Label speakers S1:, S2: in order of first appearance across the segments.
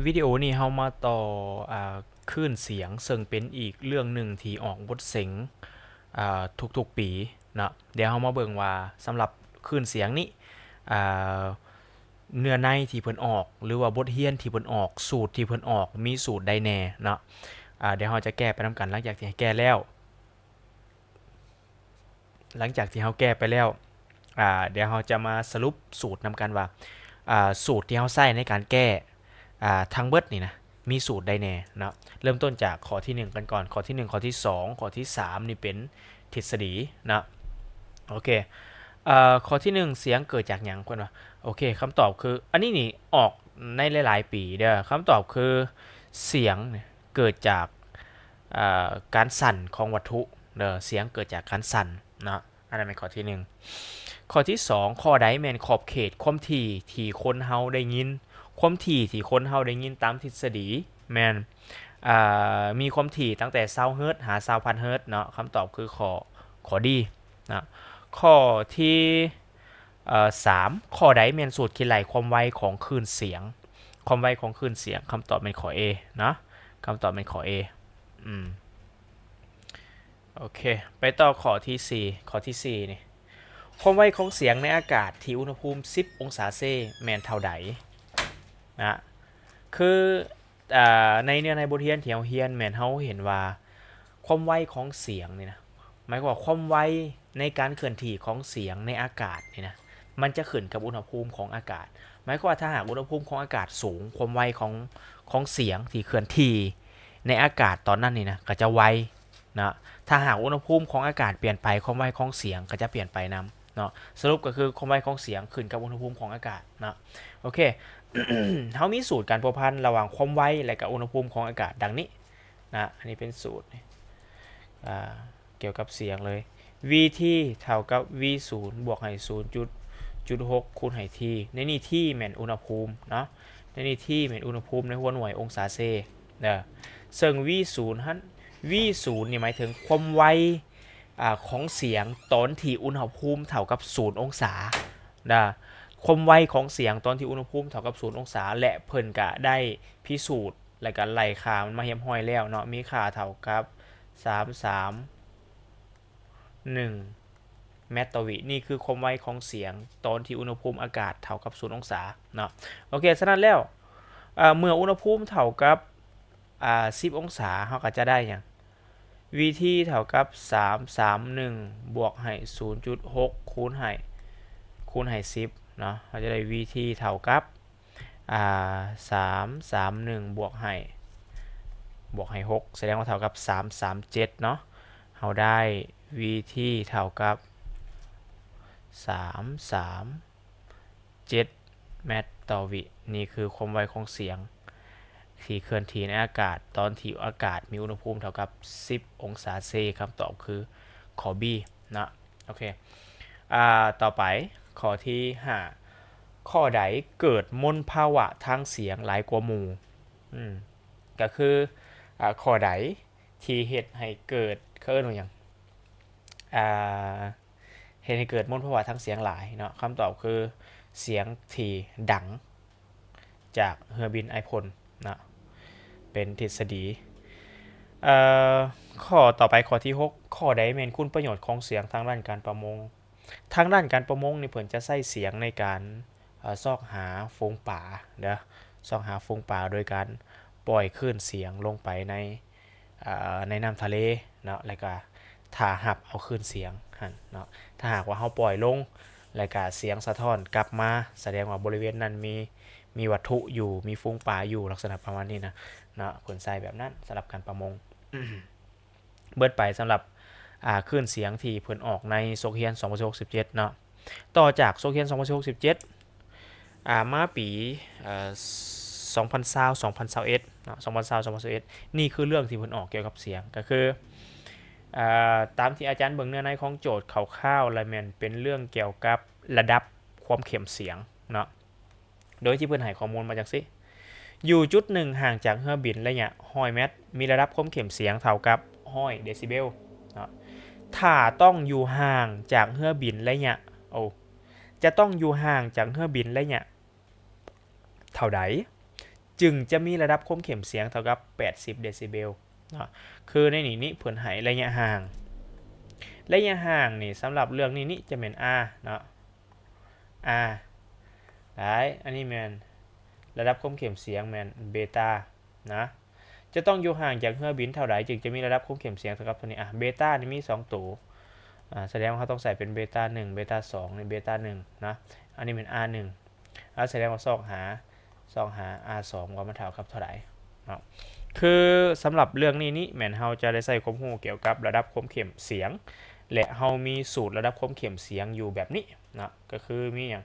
S1: วิดีโอนี้เฮามาต่อคลื่นเสียงซึ่งเป็นอีกเรื่องหนึ่งที่ออกบทเสียงทุกๆปีเนาะเดี๋ยวเฮามาเบิ่งว่าสำหรับคลื่นเสียงนี้อ่าเนื้อในที่เพิ่นออกหรือว่าบทเรียนที่เพิ่นออกสูตรที่เพิ่นออกมีสูตรใดแน่เนาะเดี๋ยวเฮาจะแก้ไปนำกันหลังจากที่แก้แล้วหลังจากที่เฮาแก้ไปแล้วเดี๋ยวเฮาจะมาสรุปสูตรนำกันว่าสูตรที่เฮาใช้ในการแก้ทั้งเบิดนี่นะมีสูตรใดแน่เนาะเริ่มต้นจากข้อที่1กันก่อนข้อที่1ข้อที่2ข้อที่3นี่เป็นทฤษฎีเนาะโอเคข้อที่1เสียงเกิดจากหยังเพิ่นว่าโอเคคำตอบคืออันนี้นี่ออกในหลายๆปีเด้อคำตอบคือเสียงเนี่ยเกิดจากการสั่นของวัตถุเด้อเสียงเกิดจากการสั่นเนาะอันนั้นเป็นข้อที่1ข้อที่2ข้อใดแม่นขอบเขตความถี่ที่คนเฮาได้ยินความถี่ที่คนเฮาได้ยินตามทฤษฎีแม่นมีความถี่ตั้งแต่20เฮิรตซ์หา20,000เฮิรตซ์เนาะคำตอบคือข้อดีนะข้อที่3ข้อใดแม่นสูตรคิดไหลความไวของคลื่นเสียงความไวของคลื่นเสียงคำตอบเป็นข้อ A นะคำตอบเป็นข้อ A อืมโอเคไปต่อข้อที่4ข้อที่4นี่ความไวของเสียงในอากาศที่อุณหภูมิ10องศาเซแมนเท่าใดนะคือในเนื้อในบทเรียนที่เราเรียนแมนเฮาเห็นว่าความไวของเสียงนี่นะหมายความว่าความไวในการเคลื่อนที่ของเสียงในอากาศนี่นะมันจะขึ้นกับอุณหภูมิของอากาศหมายความว่าถ้าหากอุณหภูมิของอากาศสูงความไวของเสียงที่เคลื่อนที่ในอากาศตอนนั้นนี่นะก็จะไวนะถ้าหากอุณหภูมิของอากาศเปลี่ยนไปความไวของเสียงก็จะเปลี่ยนไปนำเนาะสรุปก็คือความไวของเสียงขึ้นกับอุณหภูมิของอากาศนะโอเค เขามีสูตรการพัวพันระหว่างความไวและกับอุณหภูมิของอากาศดังนี้นะอันนี้เป็นสูตรเกี่ยวกับเสียงเลย vt เท่ากับ v 0บวกให้0.6คูณให้ t ในนี่ที่แม่นอุณหภูมิเนาะในนี่ที่แม่นอุณหภูมิในหัวหน่วยองศาเซเด้อซึ่ง v 0ฮั่น v 0นี่หมายถึงความไวของเสียงตอนที่อุณหภูมิเท่ากับ0องศานะความไวของเสียงตอนที่อุณหภูมิเท่ากับ0องศาและเพิ่นก็ได้พิสูจน์และก็ไล่ค่ามันมาเฮียมห้อยแล้วเนาะมีค่าเท่ากับ331เมตรต่อวินี่คือความไวของเสียงตอนที่อุณหภูมิอากาศเท่ากับ0องศาเนาะโอเคฉะนั้นแล้วเมื่ออุณหภูมิเท่ากับ10องศาเราก็จะได้อย่าง vt เท่ากับ331บวกให้0.6คูณให้10เนาะเราจะได้ vt เท่ากับ331บวกให้6แสดงว่าเท่ากับ337เนาะเราได้ vt เท่ากับ337เมตรต่อวินี่คือความไวของเสียงที่เคลื่อนที่ในอากาศตอนที่อากาศมีอุณหภูมิเท่ากับ10องศาเซคำตอบคือข้อ B นะโอเคต่อไปข้อที่5ข้อใดเกิดมลภาวะทางเสียงหลายกว่าหมู่ก็คือข้อใดที่เหตุให้เกิดเขาเรียกว่าอย่างเหตุให้เกิดมลภาวะทางเสียงหลายเนาะคำตอบคือเสียงที่ดังจากเรือบินไอพ่นนะเป็นทฤษฎีข้อต่อไปข้อที่6ข้อใดแม่นคุณประโยชน์ของเสียงทางด้านการประมงทางด้านการประมงนี่เพิ่นจะใช้เสียงในการซอกหาฝูงปลาเด้อซอกหาฝูงปลาโดยการปล่อยคลื่นเสียงลงไปในน้ำทะเลเนาะแล้วก็ถ้าหับเอาคลื่นเสียงเนาะถ้าหากว่าเขาปล่อยลงแล้วก็เสียงสะท้อนกลับมาแสดงว่าบริเวณนั้นมีวัตถุอยู่มีฝูงปลาอยู่ลักษณะประมาณนี้นะเนาะผลทรายแบบนั้นสำหรับการประมงเบิดไปสำหรับคลื่นเสียงที่เพิ่นออกในโซเฮียน2067เนาะต่อจากโซเฮียน2067มาปี2020 2021เนาะ2020 2021นี่คือเรื่องที่เพิ่นออกเกี่ยวกับเสียงก็คือตามที่อาจารย์เบิ่งเนื้อในของโจทย์คร่าวๆแล้วแม่นเป็นเรื่องเกี่ยวกับระดับความเข้มเสียงเนาะโดยที่เพิ่นให้ข้อมูลมาจากสิอยู่จุดหนึ่งห่างจากเรือบินระยะ100เมตรมีระดับความเข้มเสียงเท่ากับ100เดซิเบลเนาะถ้าต้องอยู่ห่างจากเรือบินระยะจะต้องอยู่ห่างจากเรือบินระยะเท่าใด จึงจะมีระดับคมเข้มเสียงเท่ากับ80เดซิเบลเนาะคือในนี้เพิ่นให้ระยะห่างนี่สำหรับเรื่องนี้จะเป็น R เนาะ R ได้อันนี้แม่นระดับคมเข้มเสียงแม่นเบต้านะจะต้องอยู่ห่างจากเฮือบินเท่าไหร่จึงจะมีระดับคมเข้มเสียงเท่ากับตัวนี้เบต้านี่มี2ตัวแสดงว่าเขาต้องใส่เป็นเบต้า1เบต้า2ในเบต้า1นะอันนี้เป็น R1 แล้วแสดงว่าซองหา R2 ว่ามันเท่ากับเท่าไหร่เนาะคือสำหรับเรื่องนี้แม่นเฮาจะได้ใส่ความรู้เกี่ยวกับระดับคมเข้มเสียงและเฮามีสูตรระดับคมเข้มเสียงอยู่แบบนี้นะก็คือมีอย่าง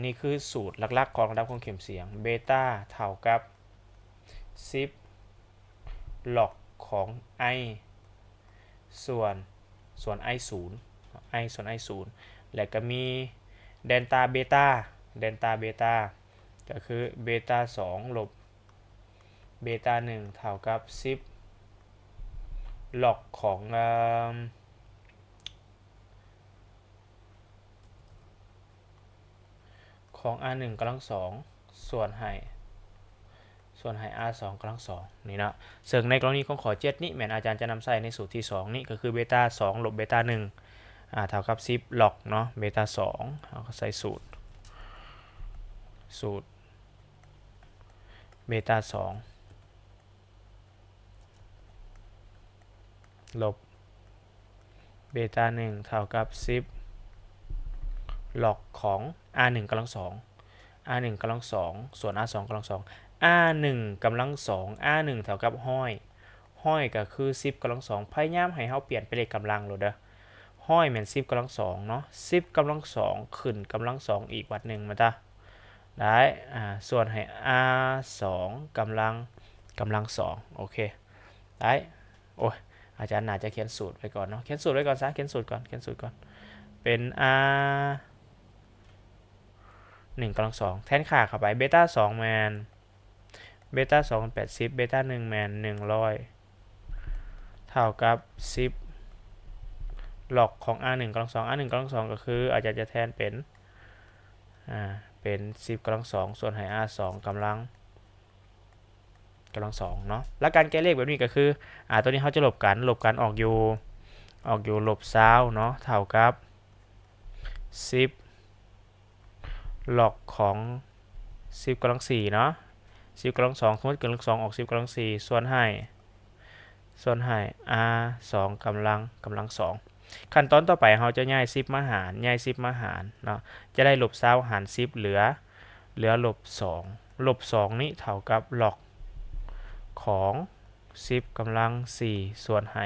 S1: นี่คือสูตรหลักๆของระดับคมเข้มเสียงเบต้าเท่ากับ10ล็อกของ I ส่วนI 0 I ส่วน I 0และก็มีเดลต้าเบต้าก็คือเบต้า2ลบเบต้า1เท่ากับ10ล็อกของR1 กำลัง2ส่วนให้R2 กำลัง2นี่นะซึ่งในกรณีของข้อ7นี้แม่นอาจารย์จะนำใส่ในสูตรที่2นี้ก็คือเบต้า2ลบเบต้า1เท่ากับ10ล็อกเนาะเบต้า2เอาใส่สูตรเบต้า2ลบเบต้า1เท่ากับ10ล็อกของ R1 กำลัง2 R1 กำลัง2ส่วน R2 กำลัง2 R1 กำลัง2 R1 เท่ากับห้อยก็คือ10กำลัง2พยายามให้เฮาเปลี่ยนไปเลขกำลังโลดเด้อห้อยแม่น10กำลัง2เนาะ10กำลัง2ขึ้นกำลัง2อีกวัดหนึ่งมาจ้ะได้ส่วนให้ R2 กำลัง2โอเคได้โอ้ยอาจารย์น่าจะเขียนสูตรไว้ก่อนเนาะเขียนสูตรไว้ก่อนซะเขียนสูตรก่อนเป็น R 1กำลัง2แทนค่าเข้าไปเบต้า2แมนเบต้า2 80เบต้า1แมน100เท่ากับ10ล็อกของ R1 กำลัง2 R1 กำลัง2ก็คืออาจารย์จะแทนเป็น10กำลัง2ส่วนให้ R2 กำลัง2เนาะแล้วการแก้เลขแบบนี้ก็คือตัวนี้เขาจะลบกันออกอยู่ลบ20เนาะเท่ากับ10ล็อกของ10กำลัง4เนาะ10กำลัง2สมมติกำลัง2ออก10กำลัง4ส่วนให้R2 กำลัง2ขั้นตอนต่อไปเราจะย้าย10มาหารเนาะจะได้ลบ20หาร10เหลือลบ2นี้เท่ากับล็อกของ10กำลัง4ส่วนให้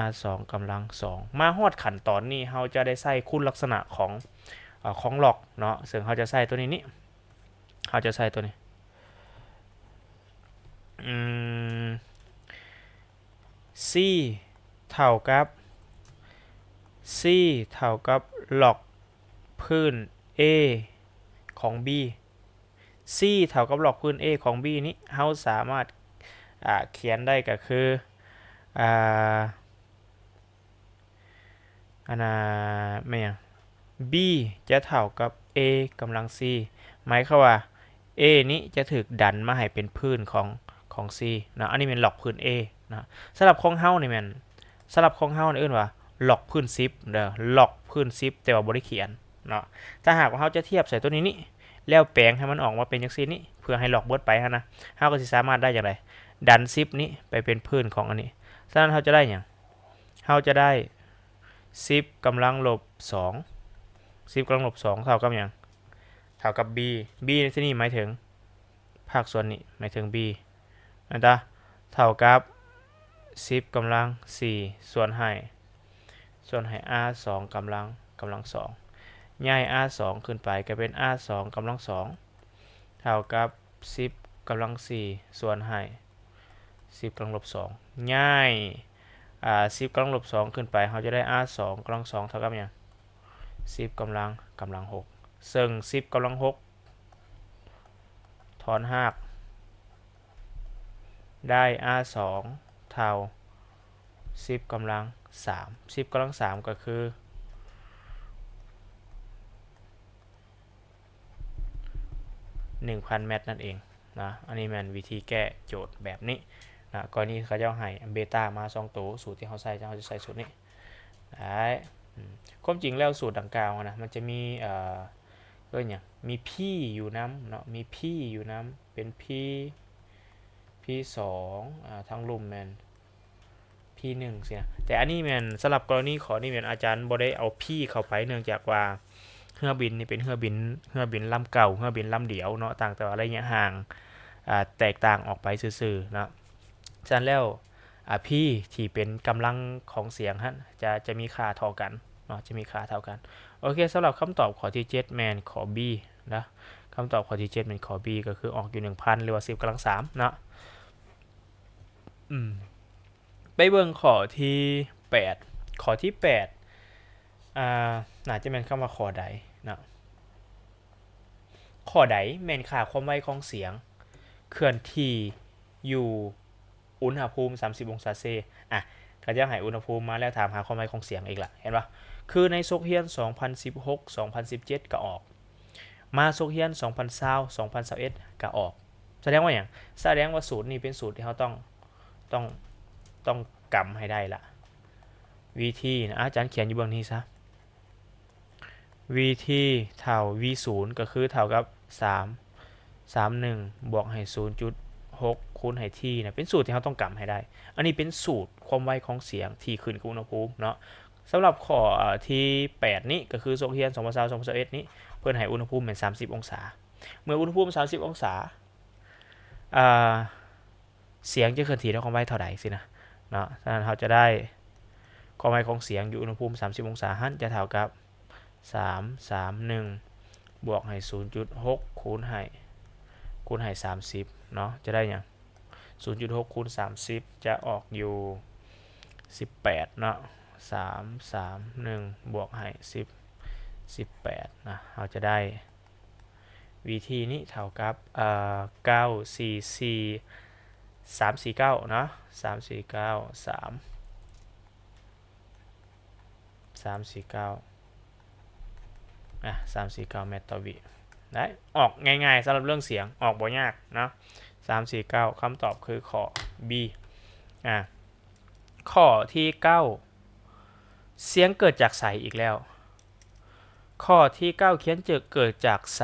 S1: R2 กำลัง2มาฮอดขั้นตอนนี้เราจะได้ใส่คุณลักษณะของล็อกเนาะซึ่งเราจะใส่ตัวนี้เราจะใส่ตัวนี้C เท่ากับล็อกพื้น A ของ B C เท่ากับล็อกพื้น A ของ B นี้เราสามารถเขียนได้ก็คือไม่อย่าง B จะเท่ากับ A กำลัง C หมายความว่า A นี้จะถูกดันมาให้เป็นพื้นของ C นะอันนี้เป็นล็อกพื้น A นะสำหรับของเฮานี่แม่นสำหรับของเฮานี่เอิ้นว่าล็อกพื้น10เด้อล็อกพื้น10แต่ว่าบ่ได้เขียนเนาะถ้าหากว่าเฮาจะเทียบใส่ตัวนี้แล้วแปลงให้มันออกมาเป็นจังซี่นี้เพื่อให้ล็อกเบิดไปนะเฮาก็สิสามารถได้จังได๋ดัน10นี้ไปเป็นพื้นของอันนี้ฉะนั้นเฮาจะได้หยังเฮาจะได้10กำลังลบ2 10กำลังลบ2เท่ากับหยังเท่ากับ B ในที่นี้หมายถึงภาคส่วนนี้หมายถึง B นะจ๊ะเท่ากับ10กำลัง4ส่วนให้R2 กำลัง2ย้าย R2 ขึ้นไปก็เป็น R2 กำลัง2เท่ากับ10กำลัง4ส่วนให้10กำลังลบ2ย้าย10กำลังลบ2ขึ้นไปเราจะได้ R2 กำลัง2เท่ากับหยัง10กำลัง6ซึ่ง10กำลัง6ถอนหักได้ R2 เท่า10กำลัง3 10กำลัง3ก็คือ 1,000 เมตรนั่นเองนะอันนี้มันวิธีแก้โจทย์แบบนี้นะกรณีเขาจะให้เบต้ามา2ตัวสูตรที่เขาใส่เขาจะใส่สูตรนี้ได้ความจริงแล้วสูตรดังกล่าวนะมันจะมีก็อย่างมีพี่อยู่น้ำเนาะมีพี่อยู่น้ำเป็นพี่สองทั้งลุมแมนพี่หนึ่งสินะแต่อันนี้แมนสำหรับกรณีขอนี่แมนอาจารย์บ่ได้เอาพี่เข้าไปเนื่องจากว่าเฮือบินนี่เป็นเฮือบินลำเก่าเฮือบินลำเดียวเนาะต่างแต่ว่าระยะห่างแตกต่างออกไปซื่อๆเนาะฉะนั้นแล้วพี่ที่เป็นกำลังของเสียงฮะจะมีค่าเท่ากันเนาะจะมีค่าเท่ากันโอเคสำหรับคำตอบข้อที่7แมนขอ B นะคำตอบข้อที่7เป็นขอ B ก็คือออกอยู่ 1,000 หรือว่า10 กำลัง 3เนาะไปเบิ่งข้อที่8ข้อที่8น่าจะเป็นคำว่าข้อใดเนาะข้อใดแม่นค่าความไวของเสียงเคลื่อนที่อยู่อุณหภูมิ30องศาเซก็จะให้อุณหภูมิมาแล้วถามหาความไวของเสียงอีกละเห็นปะคือในโซเฮียน2016 2017ก็ออกมาโซเฮียน2020 2021ก็ออกแสดงว่าอย่างแสดงว่าสูตรนี้เป็นสูตรที่เขาต้องกำให้ได้ละวิธีนะอาจารย์เขียนอยู่เบื้องนี้ซะวิธีเท่า v0 ก็คือเท่ากับ331บวกให้ 0.6 คูณให้ที่นะเป็นสูตรที่เขาต้องกำให้ได้อันนี้เป็นสูตรความไวของเสียงที่ขึ้นกับอุณหภูมิเนาะสำหรับข้อที่8นี้ก็คือโซเฮียน2020 2021นี้เพื่อนให้อุณหภูมิเป็น30องศาเมื่ออุณหภูมิ30องศาเสียงจะเคลื่อนที่ด้วยความไวเท่าใดสินะเนาะฉะนั้นเราจะได้ความไวของเสียงอยู่อุณหภูมิ30องศาหันจะเท่ากับ331บวกให้ 0.6 คูณให้30เนาะจะได้อย่าง 0.6 คูณ30จะออกอยู่18เนาะ331บวกให้18นะเราจะได้วิธีนี้เท่ากับ944 349เนาะ349 349 เมตรต่อวิได้ออกง่ายๆสำหรับเรื่องเสียงออกบ่ยากเนาะ349คำตอบคือข้อ B ข้อที่9เสียงเกิดจากใสอีกแล้วข้อที่9เขียนเกิดจากใส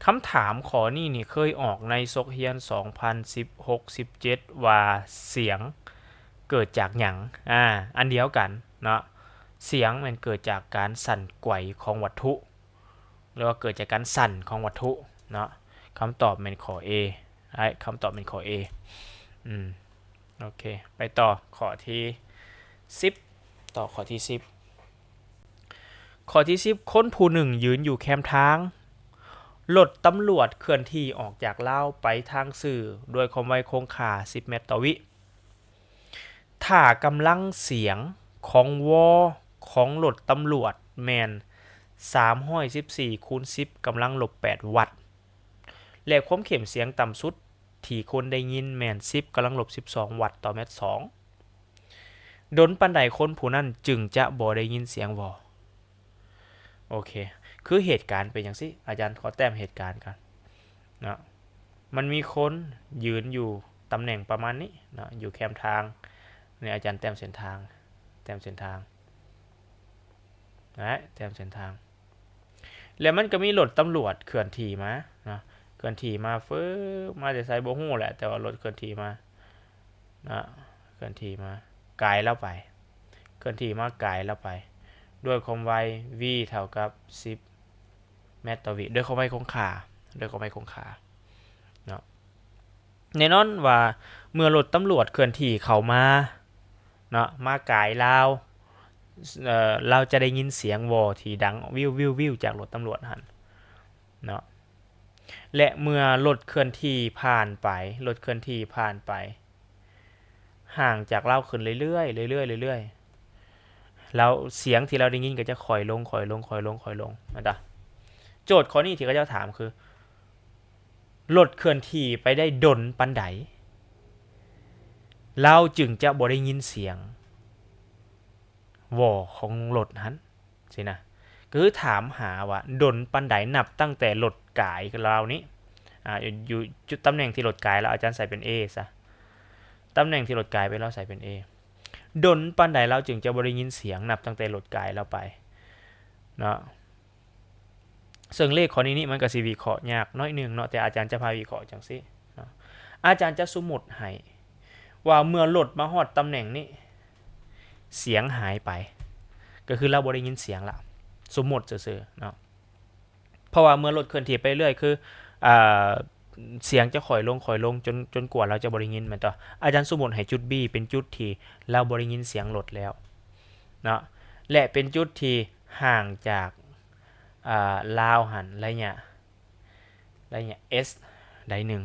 S1: คำถามข้อนี้นี่เคยออกในซกเฮียน2016-17ว่าเสียงเกิดจากหยังอันเดียวกันเนาะเสียงมันเกิดจากการสั่นไหวของวัตถุหรือว่าเกิดจากการสั่นของวัตถุเนาะคำตอบเป็นข้อ A คำตอบเป็นข้อ A โอเคไปต่อข้อที่10ต่อข้อที่10ข้อที่10คนผู้หนึ่งยืนอยู่แคมทางรถตำรวจเคลื่อนที่ออกจากลาวไปทางสื่อด้วยความไวคงคา10 เมตรต่อวิถ้ากำลังเสียงของวอของรถตำรวจแมน314คูณ10กำลังลบ8วัตต์และความเข้มเสียงต่ำสุดที่คนได้ยินแมน10กำลังลบ12วัตต์ต่อเมตร2ดนปันใดคนผู้นั้นจึงจะบ่ได้ยินเสียงวอโอเคคือเหตุการณ์เป็นอย่างสิอาจารย์ขอแต้มเหตุการณ์กันนะมันมีคนยืนอยู่ตำแหน่งประมาณนี้นะอยู่แคมทางเนี่ยอาจารย์แต้มเส้นทางนะแต้มเส้นทางแล้วมันก็มีรถตำรวจเคลื่อนที่มานะเคลื่อนที่มามาจากไซโบฮู้แหละแต่ว่ารถเคลื่อนที่มานะเคลื่อนที่มาไกลแล้วไปเคลื่อนที่มาไกลแล้วไปด้วยความไว v เท่ากับ10 เมตรต่อวิด้วยความไวคงคาเนาะแน่นอนว่าเมื่อรถตำรวจเคลื่อนที่เข้ามาเนาะมาไกลเราจะได้ยินเสียงวอที่ดังวิวจากรถตำรวจหันเนาะและเมื่อรถเคลื่อนที่ผ่านไปห่างจากเราขึ้นเรื่อยแล้วเสียงที่เราได้ยินก็จะค่อยลงนะจ๊ะโจทย์ข้อนี้ที่เขาจะถามคือรถเคลื่อนที่ไปได้ดนปันใดเราจึงจะบ่ได้ยินเสียงวอของรถนั้นสินะคือถามหาว่าดนปันใดนับตั้งแต่รถ กายคือเรานี้อยู่จุดตำแหน่งที่รถกายแล้วอาจารย์ใส่เป็น A ซะตำแหน่งที่รถกายไปเราใส่เป็น A ดนปานใดเราจึงจะบ่ได้ยินเสียงนับตั้งแต่รถกายเราไปเนาะซึ่งเลขข้อนี้นี่มันก็สิวิเคราะห์ยากน้อยนึงเนาะแต่อาจารย์จะพาวิเคราะห์จังซี่เนาะอาจารย์จะสมมุติให้ว่าเมื่อรถมาฮอดตำแหน่งนี้เสียงหายไปก็คือเราบ่ได้ยินเสียงละสมมุติซื่อๆเนาะเพราะว่าเมื่อรถเคลื่อนที่ไปเรื่อยคืออ่าเสียงจะค่อยลงจนกว่าเราจะบ่ได้ยินแม่นต่ออาจารย์สมมุติให้จุด B เป็นจุดที่เราบ่ได้ยินเสียงรถแล้วเนาะและเป็นจุดที่ห่างจากลาวหันระยะ S ได้หนึ่ง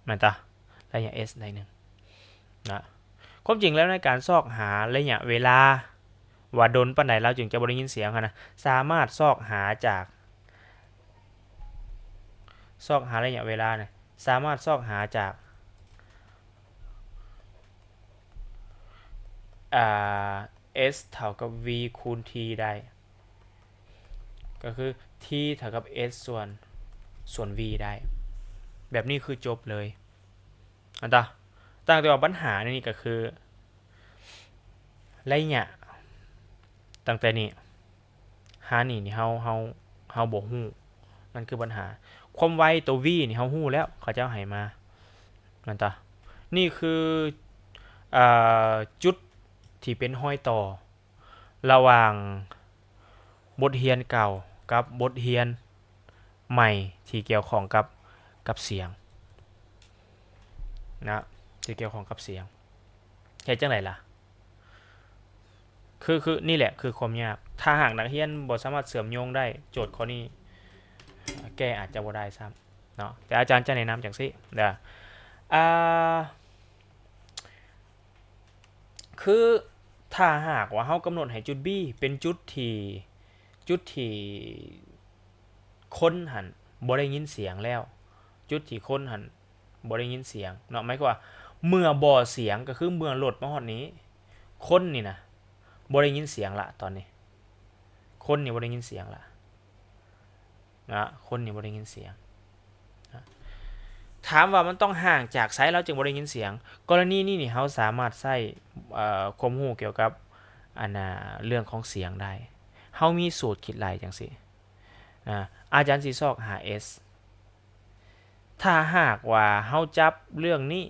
S1: มันต่อระยะ S ได้หนึ่งนะความจริงแล้วในการซอกหาระยะเวลาว่าดนปานใดเราจึงจะบ่ได้ยินเสียงนะสามารถซอกหาจากซอกหาระยะเวลาเนี่ยสามารถซอกหาจากS เท่ากับ V คูณ T ได้ก็คือ T เท่ากับ S ส่วน V ได้แบบนี้คือจบเลยอันต่อต่างแต่ว่าปัญหานี่ก็คือระยะตั้งแต่นี้หานี่เฮาบ่ฮู้นั่นคือปัญหาความไวตัว v นี่เฮาฮู้แล้วเขาเจ้าให้มานั่นต่อนี่คือจุดที่เป็นห้อยต่อระหว่างบทเรียนเก่ากับบทเรียนใหม่ที่เกี่ยวข้องกับเสียงนะที่เกี่ยวข้องกับเสียงเฮ็ดจังไดล่ะคือนี่แหละคือความยากถ้าหากนักเรียนบ่สามารถเสริมโยงได้โจทย์ข้อนี้แก้อาจจะบ่ได้ซ้ำเนาะแต่อาจารย์จะแนะนำจังซี่เด้อคือถ้าหากว่าเฮากำหนดให้จุด B เป็นจุดที่คนหันบ่ได้ยินเสียงแล้วจุดที่คนหันบ่ได้ยินเสียงเนาะหมายความว่าเมื่อบ่เสียงก็คือเมื่อรถมาฮอดนี้คนนี่นะบ่ได้ยินเสียงละตอนนี้คนนี่บ่ได้ยินเสียงละนะคนนี่บ่ได้ยินเสียงนะถามว่ามันต้องห่างจากไสเราจึงบ่ได้ยินเสียงกรณีนี้นี่เฮาสามารถใช้ความรู้เกี่ยวกับเรื่องของเสียงได้เฮามีสูตรคิดไล่จังซี่อาจารย์สิซอกหา S ถ้าหากว่าเฮาจับเรื่องนี้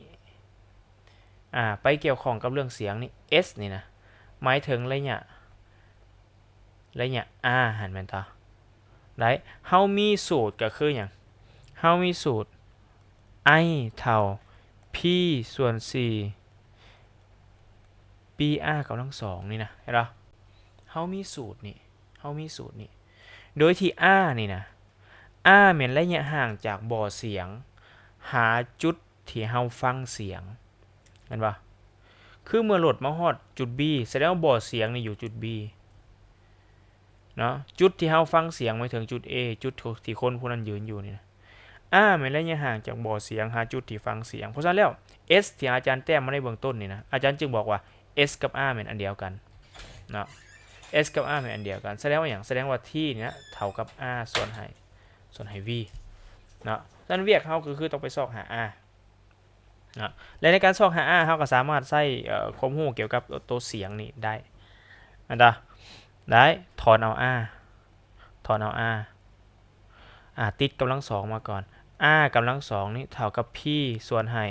S1: ไปเกี่ยวข้องกับเรื่องเสียงนี่ S นี่นะหมายถึงระยะ หันแม่นต่อได้เฮามีสูตรก็คือหยังเฮามีสูตร I เท่า P ส่วน4 PR กำลัง2นี่นะเห็นบ่เฮามีสูตรนี่โดยที่ R นี่นะ R แม่นระยะห่างจากบ่อเสียงหาจุดที่เฮาฟังเสียงแม่นบ่คือเมื่อรถมาฮอดจุด B แสดงว่าบ่อเสียงนี่อยู่จุด B เนาะจุดที่เฮาฟังเสียงหมายถึงจุด A จุดที่คนผู้นั้นยืนอยู่นี่นะแม่นระยะห่างจากบ่อเสียงหาจุดที่ฟังเสียงเพราะฉะนั้นแล้ว S ที่อาจารย์แต้มมาในเบื้องต้นนี่นะอาจารย์จึงบอกว่า S กับ R แม่นอันเดียวกันเนาะ S กับ R แม่นอันเดียวกันแสดงว่าหยังแสดงว่า T นี่นะเท่ากับ R ส่วนให้ V เนาะฉะนั้นเวียกเฮาคือต้องไปซอกหา R นะและในการซอกหา R เฮาก็สามารถใช้ความรู้เกี่ยวกับตัวเสียงนี่ได้อันใดได้ถอนเอา R ติดกำลังสองมาก่อน R กำลังสองนี่เท่ากับ P ส่วนให้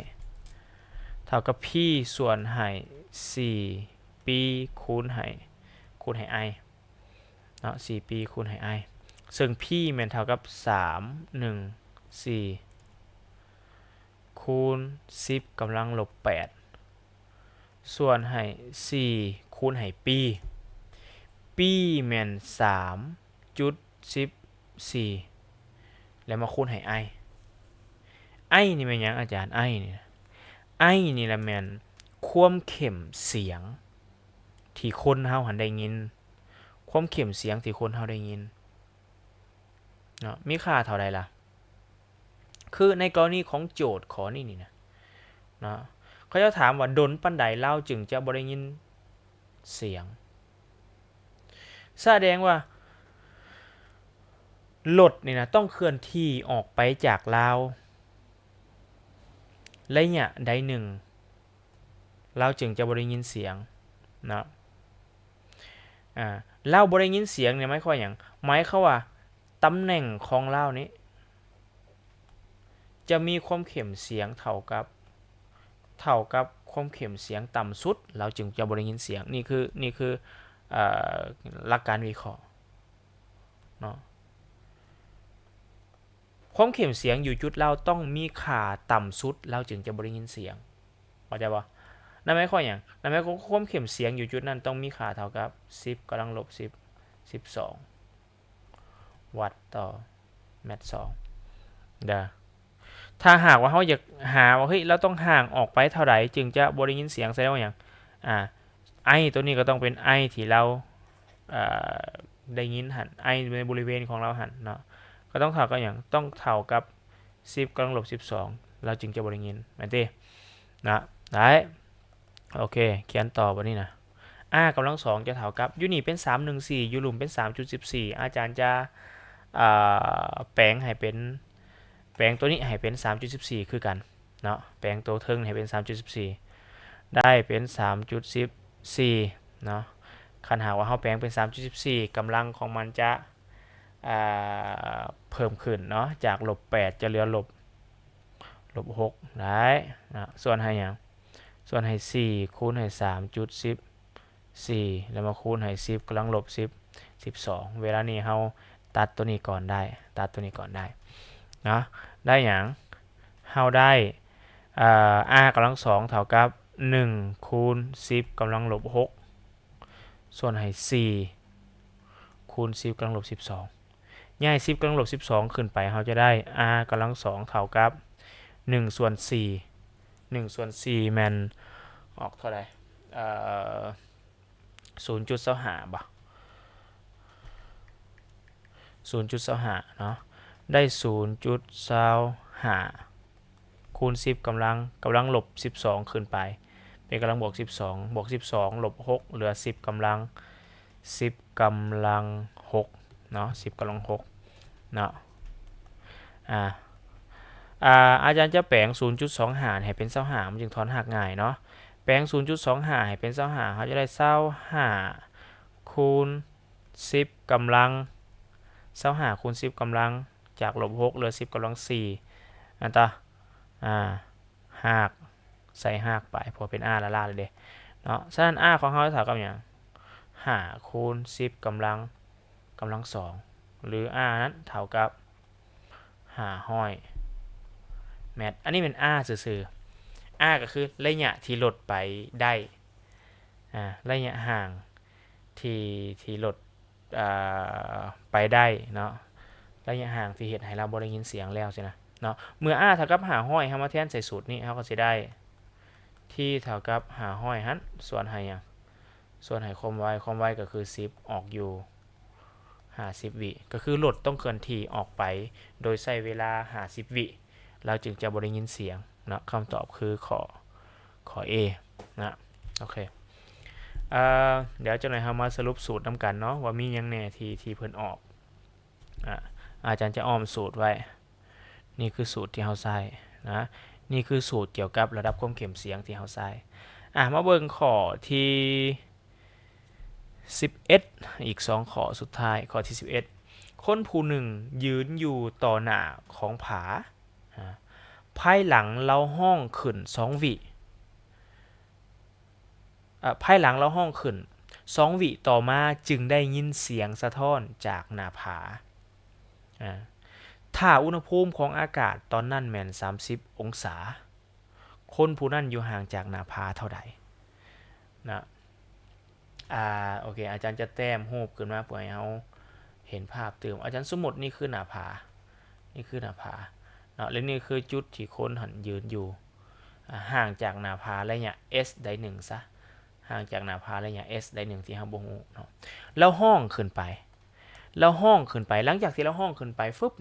S1: 4 P คูณให้ I เนาะ4 P คูณให้ I ซึ่ง P แม่นเท่ากับ3 1 4คูณ10กำลังลบ8ส่วนให้4คูณให้ P แม่น3.14แล้วมาคูณให้ I นี่แม่นหยังอาจารย์ I นี่ละแม่นความเข้มเสียงที่คนเฮาหันได้ยินความเข้มเสียงที่คนเฮาได้ยินเนาะมีค่าเท่าใดล่ะคือในกรณีของโจทย์ข้อนี้นี่นะเนาะเขาจะถามว่าดนปานใดเราจึงจะบ่ได้ยินเสียงแสดงว่า รถนี่นะต้องเคลื่อนที่ออกไปจากลาวระยะใดหนึ่งเราจึงจะบ่ได้ยินเสียงเนาะเราบ่ได้ยินเสียงเนี่ยหมายความว่าหยังหมายความว่าตำแหน่งของเรานี้จะมีความเข้มเสียงเท่ากับความเข้มเสียงต่ำสุดเราจึงจะบ่ได้ยินเสียงนี่คือหลักการวิเคราะห์เนาะความเข้มเสียงอยู่จุดเราต้องมีค่าต่ำสุดเราจึงจะบ่ได้ยินเสียงเข้าใจบ่นั่นหมายความว่าหยังนั่นหมายความว่าความเข้มเสียงอยู่จุดนั้นต้องมีค่าเท่ากับ10กำลังลบ10 12วัตต์ต่อเมตร2เด้อถ้าหากว่าเราอยากหาว่าเฮ้ยเราต้องห่างออกไปเท่าใดจึงจะบ่ได้ยินเสียงแสดงว่าหยังไอตัวนี้ก็ต้องเป็นไอที่เราได้ยินหันไอในบริเวณของเราหันเนาะก็ต้องเท่ากับอย่างต้องเท่ากับ10กำลังลบ12เราจึงจะบ่ได้ยินแม่นตินะได้โอเคเขียนต่อบัดนี้นะกำลัง2จะเท่ากับอยู่นี่เป็น314อยู่หลุมเป็น 3.14 อาจารย์จะแปลงให้เป็นแปลงตัวนี้ให้เป็น 3.14 คือกันเนาะแปลงตัวเทิงให้เป็น 3.14 ได้เป็น 3.14 เนาะคันหากว่าเราแปลงเป็น 3.14 กำลังของมันจะเพิ่มขึ้นเนาะจากลบ8จะเหลือลบ6ได้นะส่วนให้หยังส่วนให้4คูณให้3.14แล้วมาคูณให้10กำลังลบ10 12เวลานี้เราตัดตัวนี้ก่อนได้นะได้หยังเราได้กำลัง2เท่ากับ1คูณ10กำลังลบ6ส่วนให้4คูณ10กำลังลบ12ย้าย10กำลังลบ12ขึ้นไปเราจะได้กำลัง2เท่ากับ1ส่วน4แม่นออกเท่าไหร่0.25บ่0.25เนาะได้0.25คูณ10กำลังลบ12ขึ้นไปเป็นกำลังบวก12บวก12ลบ6เหลือ10กำลัง6เนาะ10กำลัง6เนาะอาจารย์จะแปลง 0.25 ให้เป็น25มันจึงถอนหักง่ายเนาะแปลง 0.25 ให้เป็น25เขาจะได้25คูณ10กำลัง25คูณ10กำลังจากลบ6เหลือ10กำลัง4อันต่อหักใส่หักไปพอเป็นละลาเลยเด้เนาะฉะนั้นของเขาเท่ากับหยัง5คูณ10กำลัง2หรือนั้นเท่ากับ500เมตรอันนี้เป็นซื่อๆก็คือระยะที่ลดไปได้ระยะห่างที่ลดไปได้เนาะระยะห่างที่เฮ็ดให้เราบ่ได้ยินเสียงแล้วสินะเนาะเมื่อเท่ากับ500เฮามาแทนใส่สูตรนี้เฮาก็สิได้ที่เท่ากับ500หั้นส่วนให้หยังส่วนให้ความไวก็คือ10ออกอยู่50วิก็คือรถต้องเคลื่อนที่ออกไปโดยใช้เวลา50วิเราจึงจะบ่ได้ยินเสียงเนาะคำตอบคือข้อ A นะโอเคเดี๋ยวจังหน่อยเรามาสรุปสูตรนำกันเนาะว่ามีหยังแน่ที่เพิ่นออกอาจารย์จะอ้อมสูตรไว้นี่คือสูตรที่เราใช้นะนี่คือสูตรเกี่ยวกับระดับความเข้มเสียงที่เราใช้มาเบิ่งข้อที่11อีก2ข้อสุดท้ายข้อที่11คนผู้หนึ่งยืนอยู่ต่อหน้าของผาภายหลังเราห้องขึ้น2วิภายหลังเราห้องขึ้น2วิต่อมาจึงได้ยินเสียงสะท้อนจากหน้าผาถ้าอุณหภูมิของอากาศตอนนั้นแม่น30องศาคนผู้นั้นอยู่ห่างจากหน้าผาเท่าใดนะโอเคอาจารย์จะแต้มรูปขึ้นมาเพื่อให้เฮาเห็นภาพเติมอาจารย์สมมุตินี่คือหน้าผาเนาะและนี่คือจุดที่คนหันยืนอยู่ห่างจากหน้าผาระยะ s ได้1ซะห่างจากหน้าผาระยะ s ได้1ที่เฮาบ่ฮู้เนาะแล้วห้องขึ้นไปหลังจากที่เราห้องขึ้นไปฟึบ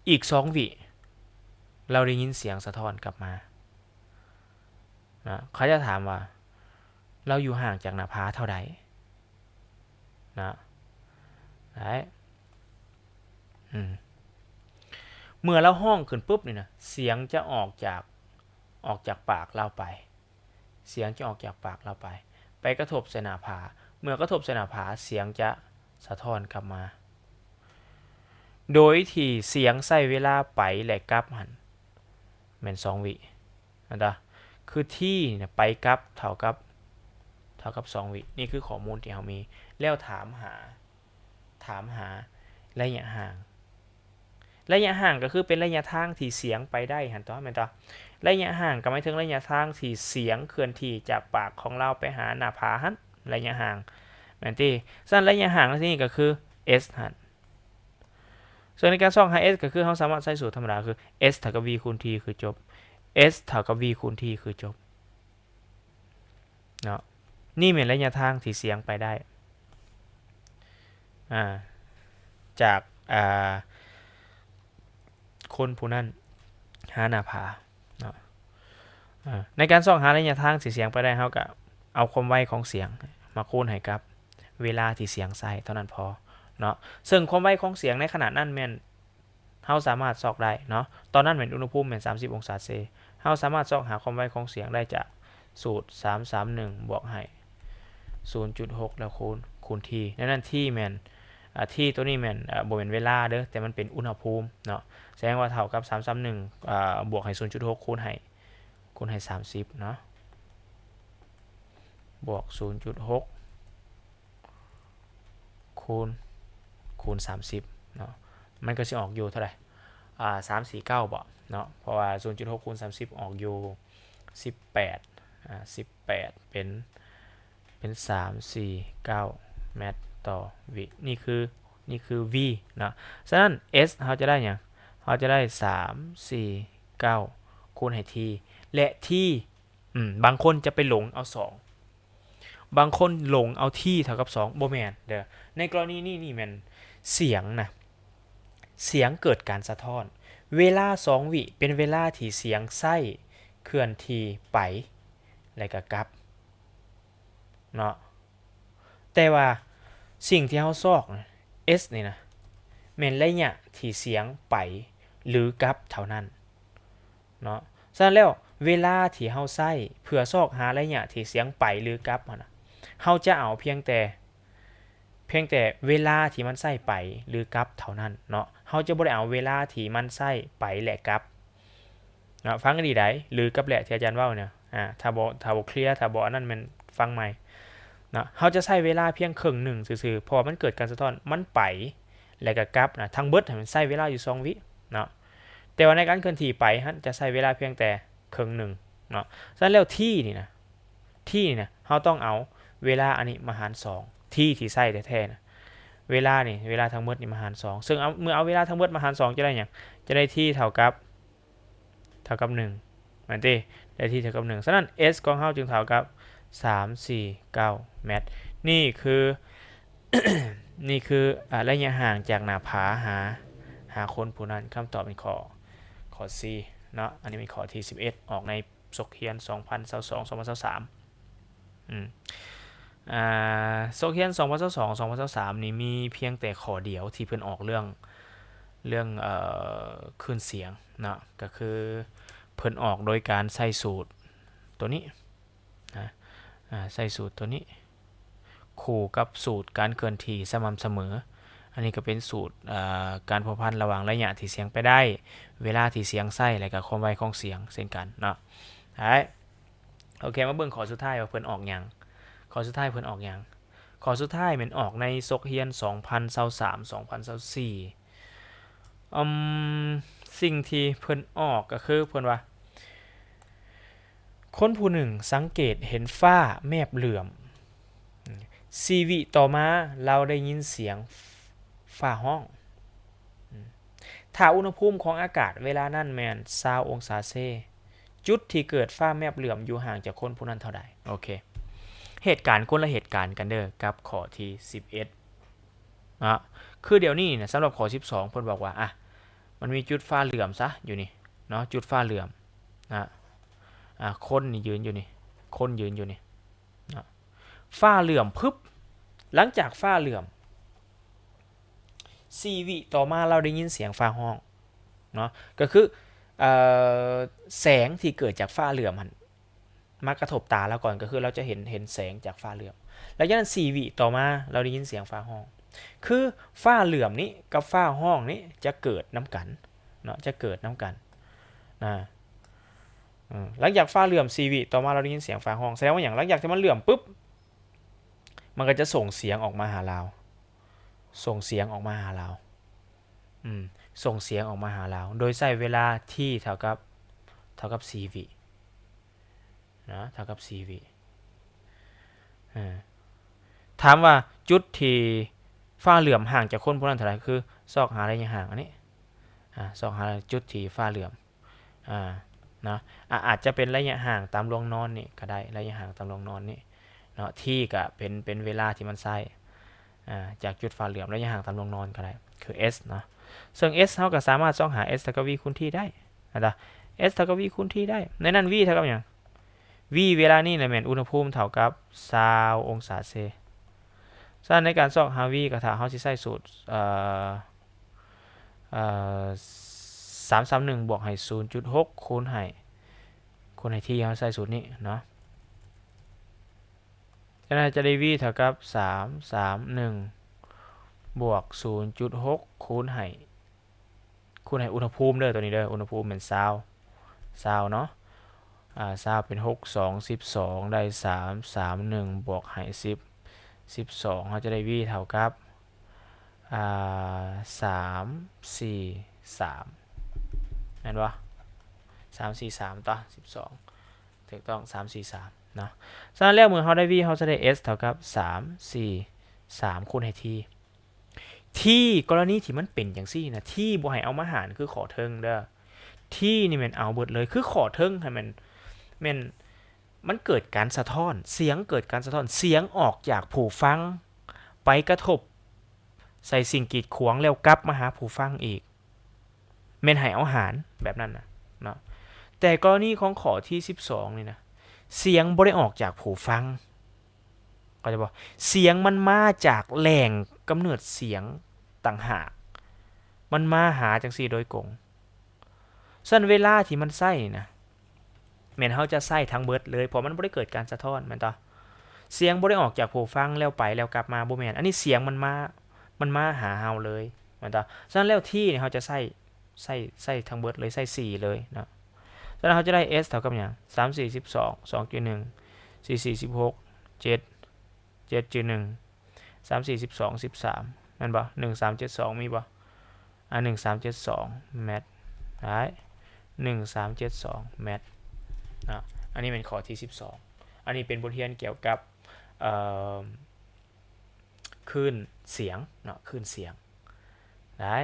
S1: อีก2วิเราได้ยินเสียงสะท้อนกลับมานะเขาจะถามว่าเราอยู่ห่างจากหน้าผาเท่าใดนะได้ เมื่อเราห้องขึ้นปุ๊บนี่นะเสียงจะออกจากปากเราไปเสียงจะออกจากปากเราไปกระทบใส่หน้าผาเมื่อกระทบใส่หน้าผาเสียงจะสะท้อนกลับมาโดยที่เสียงใส่เวลาไปและกลับหันแม่น2วินะคือที่เนี่ยไปกลับเท่ากับ2วินี่คือข้อมูลที่เรามีแล้วถามหาระยะห่างก็คือเป็นระยะทางที่เสียงไปได้หันต่อแม่นต่อระยะห่างก็หมายถึงระยะทางที่เสียงเคลื่อนที่จากปากของเราไปหาหน้าผาหันระยะห่างแม่นติซึ่งระยะห่างที่นี่ก็คือ s หันส่วนในการส่องหา s ก็คือเราสามารถใช้สูตรธรรมดาคือ s เท่ากับ v คูณ t คือจบ s เท่ากับ v คูณ t คือจบเนาะนี่เป็นระยะทางที่เสียงไปได้จากคนผู้นั้นหาหน้าผาเนาะในการส่องหาระยะทางที่เสียงไปได้เราก็เอาความไวของเสียงมาคูณให้กับเวลาที่เสียงใส่เท่านั้นพอเนาะซึ่งความไวของเสียงในขณะนั้นแม่นเราสามารถซอกได้เนาะตอนนั้นแม่นอุณหภูมิแม่น30องศาเซเราสามารถซอกหาความไวของเสียงได้จากสูตร331บวกให้ 0.6 แล้วคูณ t นั่นที่แม่นที่ตัวนี้แม่นบ่แม่นเวลาเด้อแต่มันเป็นอุณหภูมิเนาะแสดงว่าเท่ากับ331บวกให้ 0.6 คูณให้30เนาะบวก 0.6 คูณ30เนาะมันก็สิออกอยู่เท่าไหร่349บ่เนาะเพราะว่า 0.6 คูณ30ออกอยู่1818เป็น349เมตรต่อวินี่คือ v นะฉะนั้น s เราจะได้อย่างเราจะได้349คูณให้ t และ t บางคนจะไปหลงเอา2บางคนหลงเอาที่เท่ากับ2บ่แม่นเด้อในกรณีนี่แม่นเสียงนะเสียงเกิดการสะท้อนเวลา2วิเป็นเวลาที่เสียงไส้เคลื่อนที่ไปแล้วก็กลับเนาะแต่ว่าสิ่งที่เราซอก s นี่นะแม่นระยะที่เสียงไปหรือกลับเท่านั้นเนาะฉะนั้นแล้วเวลาที่เราใช้เพื่อซอกหาระยะที่เสียงไปหรือกลับนะเราจะเอาเพียงแต่เวลาที่มันใช้ไปหรือกลับเท่านั้นเนาะเราจะบ่ได้เอาเวลาที่มันใช้ไปและกลับเนาะฟังกันดีได้หรือกับแหละที่อาจารย์เว้าเนี่ยถ้าบ่เคลียร์ถ้าบ่อันนั้นมันฟังใหม่นะเราจะใช้เวลาเพียงครึ่งหนึ่งซื่อๆพอมันเกิดการสะท้อนมันไปแล้วก็กลับนะทั้งเบิดมันใช้เวลาอยู่2วิเนาะแต่ว่าในการเคลื่อนที่ไปฮะจะใช้เวลาเพียงแต่ครึ่งหนึ่งเนาะฉะนั้นแล้วที่นี่นะเราต้องเอาเวลาอันนี้มาหาร2ที่ใช้แท้ๆนะเวลาทั้งหมดนี่มาหาร2ซึ่งเมื่อเอาเวลาทั้งหมดมาหาร2จะได้หยังจะได้ที่เท่ากับ1เหมือนติได้ที่เท่ากับ1ฉะนั้น s ของเราจึงเท่ากับ349เมตรนี่คือ ระยะห่างจากหน้าผาหาคนผู้นั้นคำตอบเป็นข้อ C เนาะอันนี้เป็นข้อที่11ออกในซกเฮียน2022-2023ซกเฮียน2022-2023นี่มีเพียงแต่ข้อเดียวที่เพิ่นออกเรื่องคลื่นเสียงเนาะก็คือเพิ่นออกโดยการใส่สูตรตัวนี้ใส่สูตรตัวนี้คู่กับสูตรการเคลื่อนที่สม่ำเสมออันนี้ก็เป็นสูตรการพบพันระหว่างระยะที่เสียงไปได้เวลาที่เสียงใส่และก็ความไวของเสียงเช่นกันเนาะโอเคมาเบิ่งข้อสุดท้ายว่าเพิ่นออกหยังข้อสุดท้ายเพิ่นออกหยังข้อสุดท้ายมันออกในซกเฮียน2023-2024สิ่งที่เพิ่นออกก็คือเพิ่นว่าคนผู้หนึ่งสังเกตเห็นฟ้าแมบเหลื่อม4 วิต่อมาเราได้ยินเสียงฟ้าห้องถ้าอุณหภูมิของอากาศเวลานั้นแม่น20องศาเซจุดที่เกิดฟ้าแมบเหลื่อมอยู่ห่างจากคนผู้นั้นเท่าใดโอเคเหตุการณ์คนละเหตุการณ์กันเด้อกับข้อที่11คือเดี๋ยวนี้นะสำหรับข้อ12เพิ่นบอกว่ามันมีจุดฟ้าเหลื่อมซะอยู่นี่เนาะจุดฟ้าเหลื่อมคนนี่ยืนอยู่นี่คนยืนอยู่นี่ฟ้าเหลื่อมพึบหลังจากฟ้าเหลื่อม 4 วิต่อมาเราได้ยินเสียงฟ้าห้องเนาะก็คือแสงที่เกิดจากฟ้าเหลื่อมมันมากระทบตาแล้วก่อนก็คือเราจะเห็นแสงจากฟ้าเหลื่อมแล้วจากนั้น4 วิต่อมาเราได้ยินเสียงฟ้าห้องคือฟ้าเหลื่อมนี้กับฟ้าห้องนี้จะเกิดน้ำกันเนาะจะเกิดน้ำกันนะหลังจากฟ้าเหลื่อม4 วิต่อมาเราได้ยินเสียงฟ้าห้องแสดงว่าอย่างหลังจากที่มันเหลื่อมปุ๊บมันก็จะส่งเสียงออกมาหาเราส่งเสียงออกมาหาเราส่งเสียงออกมาหาเราโดยใช้เวลาที่เท่ากับ4 วินะเท่ากับ4 วิถามว่าจุดที่ฟ้าเหลื่อมห่างจากคนพวกนั้นเท่าไหร่คือซอกหาระยะห่างอันนี้ซอกหาจุดที่ฟ้าเหลื่อมนะอาจจะเป็นระยะห่างตามลวงนอนนี่ก็ได้ระยะห่างตามลวงนอนนี่เนาะที่ก็เป็นเวลาที่มันใช้จากจุดฟ้าเหลื่อมระยะห่างตามลวงนอนก็ได้คือ s เนาะซึ่ง s เท่ากับสามารถซอกหา s เท่ากับ v คูณ t ได้นะ s เท่ากับ v คูณ t ได้ในนั้น v เท่ากับอย่าง v เวลานี้นะแม่นอุณหภูมิเท่ากับ20องศาเซฉะนั้นในการซอกหา v ก็ถ้าเฮาสิใช้สูตร331บวกให้ 0.6 คูณให้ที่เฮาใช้สูตรนี้เนาะฉะนั้นจะได้ v เท่ากับ331บวก 0.6 คูณให้อุณหภูมิเด้อตัวนี้เด้ออุณหภูมิเป็น20เนาะ20เป็น6 2 12ได้331บวกให้10 12เขาจะได้ v เท่ากับ343เห็นปะ343ต่อ12ถูกต้อง343เนาะฉะนั้นแล้วเมื่อเขาได้ v เขาจะได้ s เท่ากับ343คูณให้ที่กรณีที่มันเป็นอย่างซี่นะที่บ่ให้เอามาหารคือขอเทิงเด้อที่นี่มันเอาเบิดเลยคือขอเทิงให้มันเกิดการสะท้อนเสียงเกิดการสะท้อนเสียงออกจากผู้ฟังไปกระทบใส่สิ่งกีดขวางแล้วกลับมาหาผู้ฟังอีกแม่นให้เอาหารแบบนั้นนะเนาะแต่กรณีของข้อที่12นี่นะเสียงบ่ได้ออกจากผู้ฟังก็จะบอกเสียงมันมาจากแหล่งกำเนิดเสียงต่างหากมันมาหาจังซี่โดยกงส่วนเวลาที่มันใส่นะแม่นเฮาจะใส่ทั้งเบิดเลยเพราะมันบ่ได้เกิดการสะท้อนแม่นต่อเสียงบ่ได้ออกจากผู้ฟังแล้วไปแล้วกลับมาบ่แม่นอันนี้เสียงมันมาหาเฮาเลยแม่นต่อฉะนั้นแล้วที่เนี่ยเฮาจะใส่ทั้งเบิดเลยใส่4เลยนะฉะนั้นเฮาจะได้ s เท่ากับหยัง3 4 12 2.1 4 4 16 7 7.1 3 4 12 13แม่นบ่1 3 7 2มีบ่1 3 7 2แมทได้1 3 7 2แมทนะอันนี้เป็นข้อที่12อันนี้เป็นบทเรียนเกี่ยวกับคลื่นเสียงเนาะคลื่นเสียงได้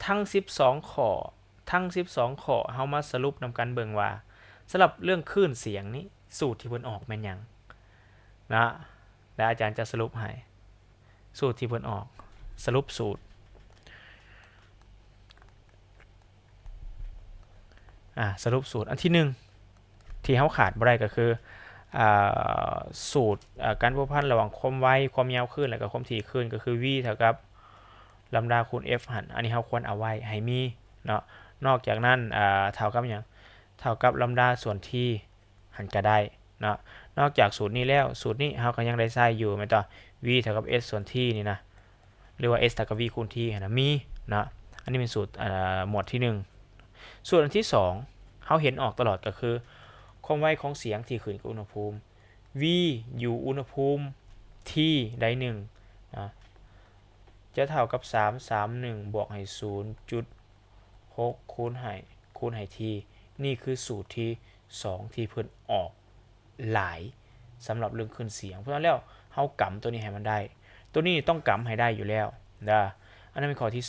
S1: ทั้ง12ข้อเฮามาสรุปนำกันเบิ่งว่าสำหรับเรื่องคลื่นเสียงนี้สูตรที่เพิ่นออกแม่นหยังนะและอาจารย์จะสรุปให้สูตรที่เพิ่นออกสรุปสูตรสรุปสูตรอันที่1ที่เฮาขาดบ่ได้ก็คือสูตรการพัวพันระหว่างความไวความยาวคลื่นและก็ความถี่คลื่นก็คือ v เท่ากับลำดาคูณ f หันอันนี้เฮาควรเอาไว้ให้มีเนาะนอกจากนั้นเท่ากับหยังเท่ากับลำดาส่วนที่หันก็ได้เนาะนอกจากสูตรนี้แล้วสูตรนี้เฮาก็ยังได้ใช้อยู่แม่นต่อ v เท่ากับ s ส่วนที่นี่นะหรือว่า s เท่ากับ v คูณ t นะมีเนาะอันนี้เป็นสูตรหมวดที่1ส่วนอันที่2เฮาเห็นออกตลอดก็คือความไวของเสียงที่ขึ้นกับอุณหภูมิ v อยู่อุณหภูมิที่ใด1นะจะเท่ากับ331บวกให้ 0.6 คูณให้ที่นี่คือสูตรที่2ที่เพิ่นออกหลายสำหรับเรื่องขึ้นเสียงเพราะฉะนั้นแล้วเฮากำตัวนี้ให้มันได้ตัวนี้ต้องกำให้ได้อยู่แล้วนะอันนั้นเป็นข้อที่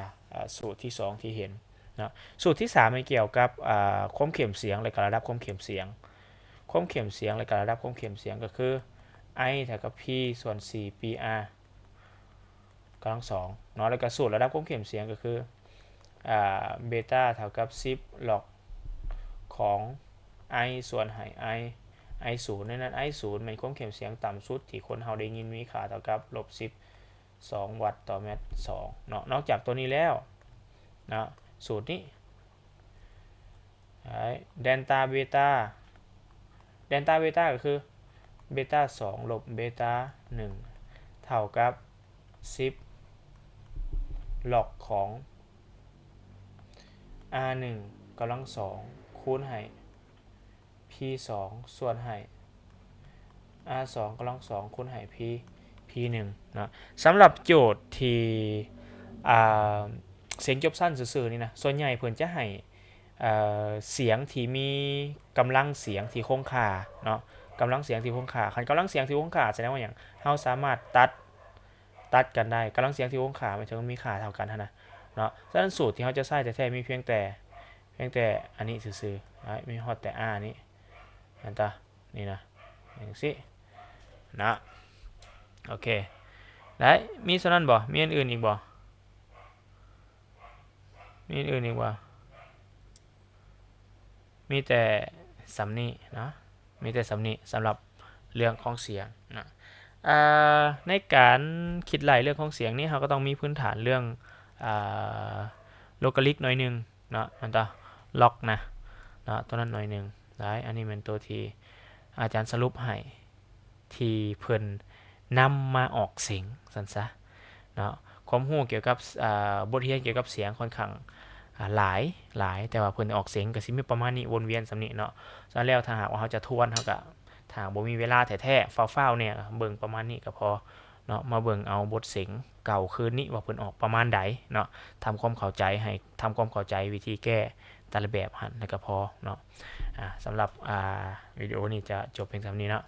S1: 2สูตรที่2ที่เห็นนะสูตรที่3มันเกี่ยวกับความเข้มเสียงและระดับความเข้มเสียงและระดับความเข้มเสียงก็คือ I เท่ากับ P ส่วน 4 PR กำลัง2เนาะแล้วก็สูตรระดับความเข้มเสียงก็คือเบต้าเท่ากับ10ล็อกของ I ส่วนให้ I 0ในนั้น I 0เป็นความเข้มเสียงต่ำสุดที่คนเฮาได้ยินมีค่าเท่ากับ-10 2 วัตต์ต่อเมตร2เนาะนอกจากตัวนี้แล้วนะสูตรนี้เดนต้าเบต้าก็คือเบต้า2ลบเบต้า1เท่ากับ10 log ของ r1 กำลัง2คูณให้ p2 ส่วนให้ r2 กำลัง2คูณให้ p1 นะสำหรับโจทย์ที่เสียงจบสั้นซื่อๆนี่นะส่วนใหญ่เพิ่นจะให้เสียงที่มีกำลังเสียงที่คงค่าเนาะกำลังเสียงที่คงค่าคันกำลังเสียงที่คงค่าแสดงว่าอย่างเราสามารถตัดกันได้กำลังเสียงที่คงค่าหมายถึงมีค่าเท่ากันนะเนาะฉะนั้นสูตรที่เขาจะใช้แท้ๆมีเพียงแต่อันนี้ซื่อๆมีฮอดแต่ r นี้อันตานี่นะอย่างสินะโอเคได้มีส่วนนั้นบ่มีอันอื่นอีกบ่มีอันอื่นอีกบ่มีแต่สำนีนะมีแต่สำนีสำหรับเรื่องของเสียงนะในการคิดไล่เรื่องของเสียงนี่เราก็ต้องมีพื้นฐานเรื่องโลกาลิกหน่อยนึงเนาะมันจะล็อกนะตัวนั้นหน่อยนึงได้อันนี้เป็นตัวที่อาจารย์สรุปให้ที่เพิ่นนำมาออกเสียงสันซะเนาะความรู้เกี่ยวกับบทเรียนเกี่ยวกับเสียงค่อนข้างหลายแต่ว่าเพิ่นออกเสียงก็สิมีประมาณนี้วนเวียนสำนี้เนาะฉะนั้นแล้วถ้าหากว่าเขาจะทวนเขาก็ถ้าบ่มีเวลาแท้ๆฟ้าวๆเนี่ยเบิ่งประมาณนี้ก็พอเนาะมาเบิ่งเอาบทเสียงเก่าคืนนี้ว่าเพิ่นออกประมาณใดเนาะทำความเข้าใจวิธีแก้แต่ละแบบหั่นแล้วก็พอเนาะสำหรับวิดีโอนี้จะจบเพียงเท่านี้เนาะ